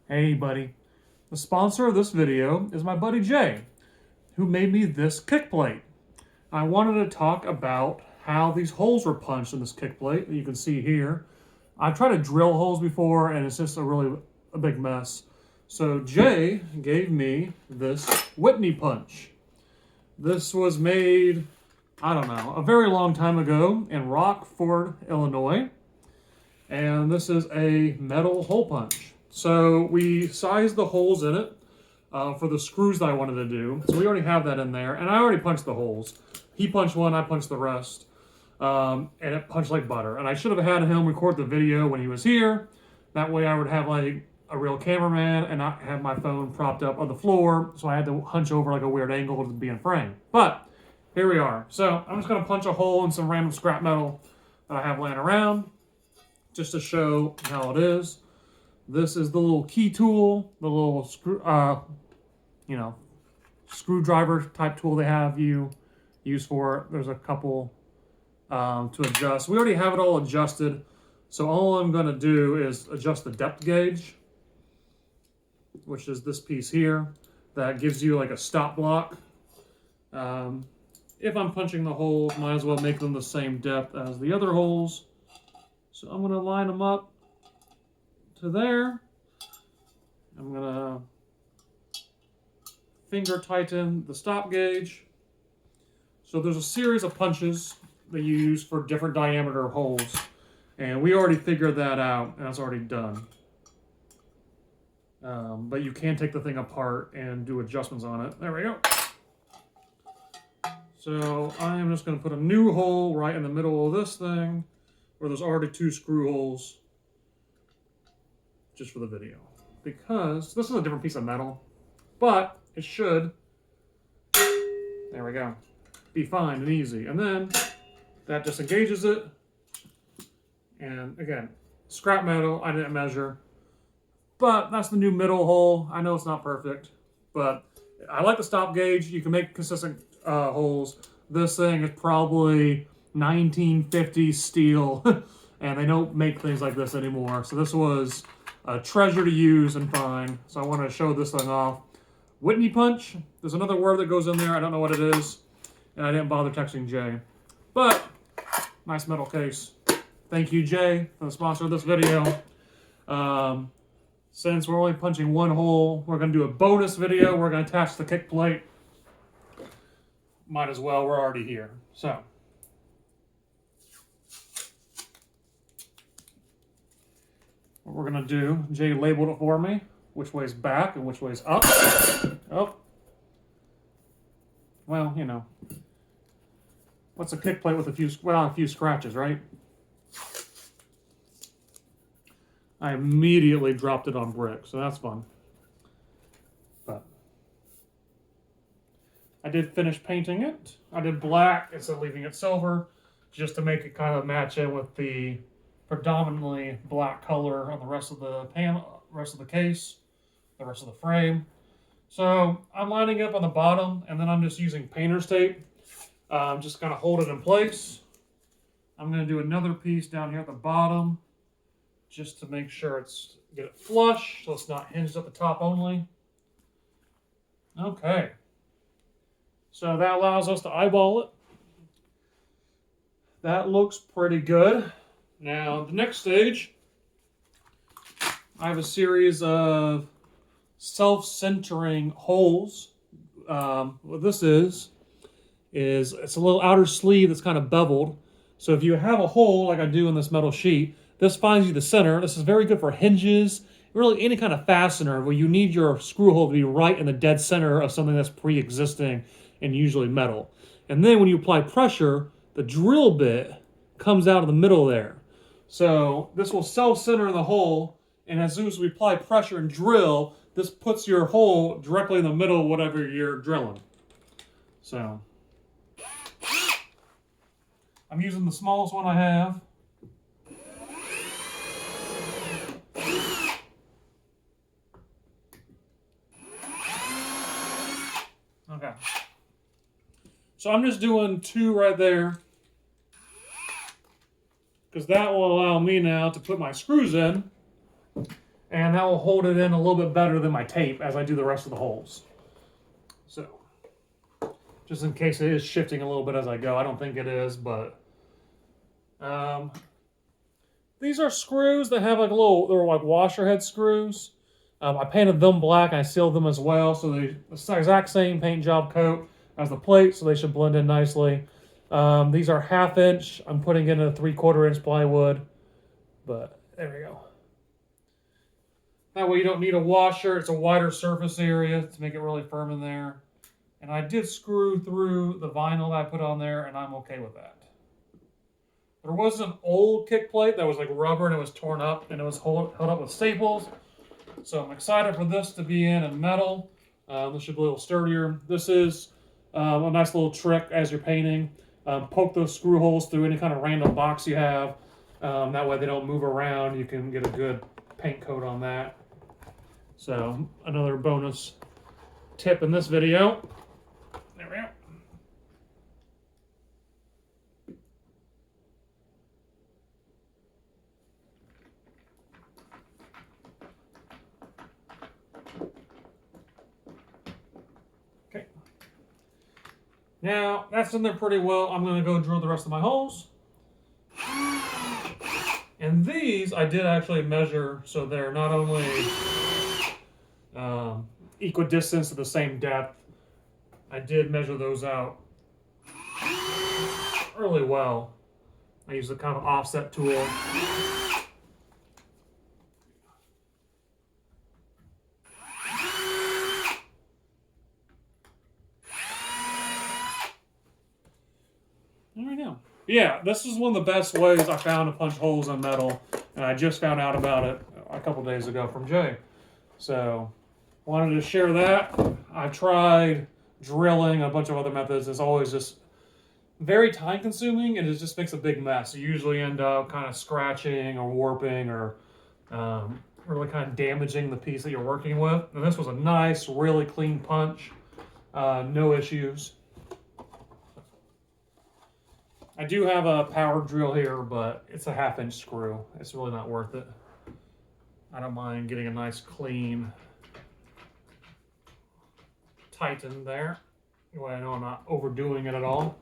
Hey buddy, the sponsor of this video is my buddy Jay, who made me this kick plate. I wanted to talk about how these holes were punched in this kick plate that you can see here. I've tried to drill holes before and it's just a big mess. So Jay gave me this Whitney punch. This was made, I don't know, a very long time ago in Rockford, Illinois. And this is a metal hole punch. So we sized the holes in it for the screws that I wanted to do. So we already have that in there, and I already punched the holes. He punched one, I punched the rest, and it punched like butter. And I should have had him record the video when he was here. That way I would have like a real cameraman and not have my phone propped up on the floor, so I had to hunch over like a weird angle to be in frame. But here we are. So I'm just going to punch a hole in some random scrap metal that I have laying around, just to show how it is. This is the little key tool, the little screwdriver type tool they have you use for it. There's a couple to adjust. We already have it all adjusted, so all I'm going to do is adjust the depth gauge, which is this piece here. That gives you like a stop block. If I'm punching the holes, might as well make them the same depth as the other holes. So I'm going to line them up to there. I'm going to finger tighten the stop gauge. So there's a series of punches that you use for different diameter holes. And we already figured that out, and that's already done. But you can take the thing apart and do adjustments on it. There we go. So I am just going to put a new hole right in the middle of this thing, where there's already two screw holes, just for the video. Because this is a different piece of metal, but it should, there we go, be fine and easy. And then that disengages it. And again, scrap metal, I didn't measure, but that's the new middle hole. I know it's not perfect, but I like the stop gauge. You can make consistent holes. This thing is probably 1950s steel, and they don't make things like this anymore. So this was a treasure to use and find. So I want to show this thing off. Whitney punch. There's another word that goes in there. I don't know what it is, and I didn't bother texting Jay. But nice metal case. Thank you, Jay, for the sponsor of this video. Since we're only punching one hole, we're going to do a bonus video. We're going to attach the kick plate. Might as well. We're already here. So what we're going to do, Jay labeled it for me, which way's back and which way's up. Oh. Well, you know. What's a kick plate with a few scratches, right? I immediately dropped it on brick, so that's fun. But I did finish painting it. I did black instead of leaving it silver, just to make it kind of match in with the predominantly black color on the rest of the rest of the case, the rest of the frame. So I'm lining up on the bottom, and then I'm just using painter's tape, just kind of hold it in place. I'm going to do another piece down here at the bottom, just to make sure get it flush, so it's not hinged at the top only. Okay. So that allows us to eyeball it. That looks pretty good. Now, the next stage, I have a series of self-centering holes. What this is it's a little outer sleeve that's kind of beveled. So if you have a hole like I do in this metal sheet, this finds you the center. This is very good for hinges, really any kind of fastener where you need your screw hole to be right in the dead center of something that's pre-existing and usually metal. And then when you apply pressure, the drill bit comes out of the middle there. So this will self-center in the hole, and as soon as we apply pressure and drill, this puts your hole directly in the middle of whatever you're drilling. So I'm using the smallest one I have. Okay. So I'm just doing two right there, because that will allow me now to put my screws in and that will hold it in a little bit better than my tape as I do the rest of the holes. So, just in case it is shifting a little bit as I go. I don't think it is, but these are screws that have like they're like washer head screws. I painted them black and I sealed them as well, so the exact same paint job coat as the plate, so they should blend in nicely. These are 1/2 inch. I'm putting in a 3/4 inch plywood, but there we go. That way you don't need a washer. It's a wider surface area to make it really firm in there. And I did screw through the vinyl that I put on there, and I'm okay with that. There was an old kick plate that was like rubber and it was torn up and it was held up with staples. So I'm excited for this to be in metal. This should be a little sturdier. This is a nice little trick as you're painting. Poke those screw holes through any kind of random box you have. That way they don't move around. You can get a good paint coat on that. So another bonus tip in this video. There we go. Okay. Now that's in there pretty well. I'm going to go drill the rest of my holes. And these I did actually measure, so they're not only equidistant to the same depth. I did measure those out really well. I used a kind of offset tool. There we go. Yeah, this is one of the best ways I found to punch holes in metal, and I just found out about it a couple days ago from Jay. So, wanted to share that. I tried drilling a bunch of other methods. It's always just very time consuming and it just makes a big mess. You usually end up kind of scratching or warping or really kind of damaging the piece that you're working with. And this was a nice, really clean punch. No issues. I do have a power drill here, but it's a 1/2 inch screw. It's really not worth it. I don't mind getting a nice clean tighten there. Anyway, I know I'm not overdoing it at all.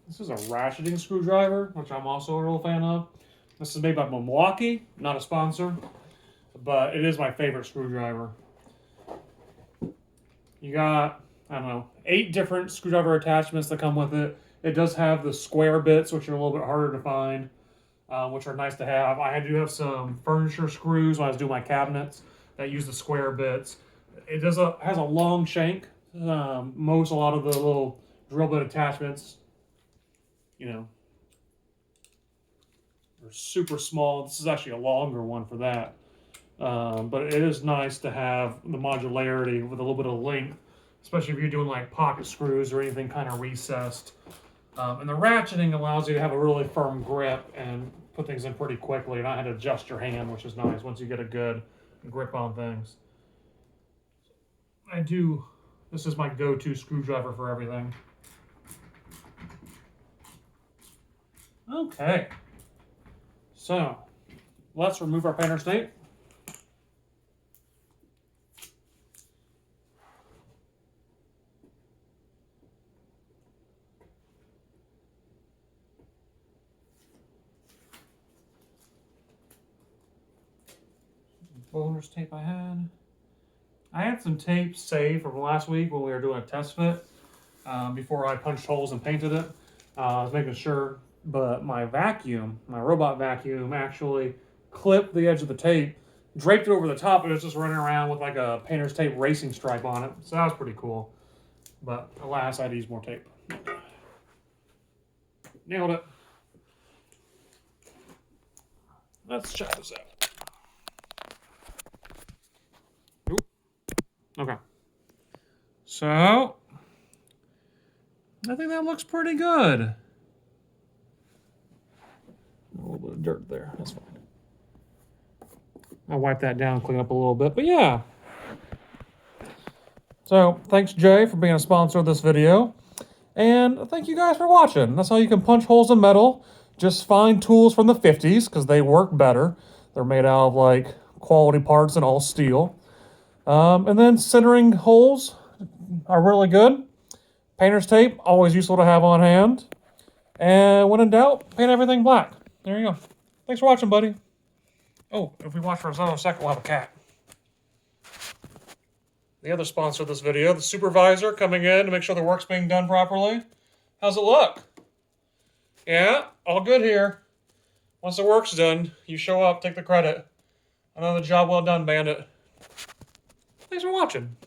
This is a ratcheting screwdriver, which I'm also a real fan of. This is made by Milwaukee, not a sponsor, but it is my favorite screwdriver. You got, I don't know, 8 different screwdriver attachments that come with it. It does have the square bits, which are a little bit harder to find, which are nice to have. I do have some furniture screws when I was doing my cabinets that use the square bits. It has a long shank. A lot of the little drill bit attachments, you know, are super small. This is actually a longer one for that. But it is nice to have the modularity with a little bit of length, especially if you're doing like pocket screws or anything kind of recessed. And the ratcheting allows you to have a really firm grip and put things in pretty quickly. And I had to adjust your hand, which is nice once you get a good grip on things. This is my go-to screwdriver for everything. Okay, so let's remove our painter's tape. Bonus tape I had. I had some tape saved from last week when we were doing a test fit before I punched holes and painted it. I was making sure, but my robot vacuum actually clipped the edge of the tape, draped it over the top, and it was just running around with like a painter's tape racing stripe on it. So that was pretty cool. But alas, I had to use more tape. Nailed it. let's check this out. Oop. Okay. So, I think that looks pretty good. A little bit of dirt there, that's fine. I'll wipe that down, clean up a little bit, but yeah. So, thanks Jay for being a sponsor of this video. And thank you guys for watching. That's how you can punch holes in metal. Just find tools from the 50s, because they work better. They're made out of, like, quality parts and all steel. And then centering holes are really good. Painter's tape, always useful to have on hand. And when in doubt, paint everything black. There you go. Thanks for watching, buddy. Oh, if we watch for another second, we'll have a cat. The other sponsor of this video, the supervisor, coming in to make sure the work's being done properly. How's it look? Yeah, all good here. Once the work's done, you show up, take the credit. Another job well done, Bandit. Thanks for watching.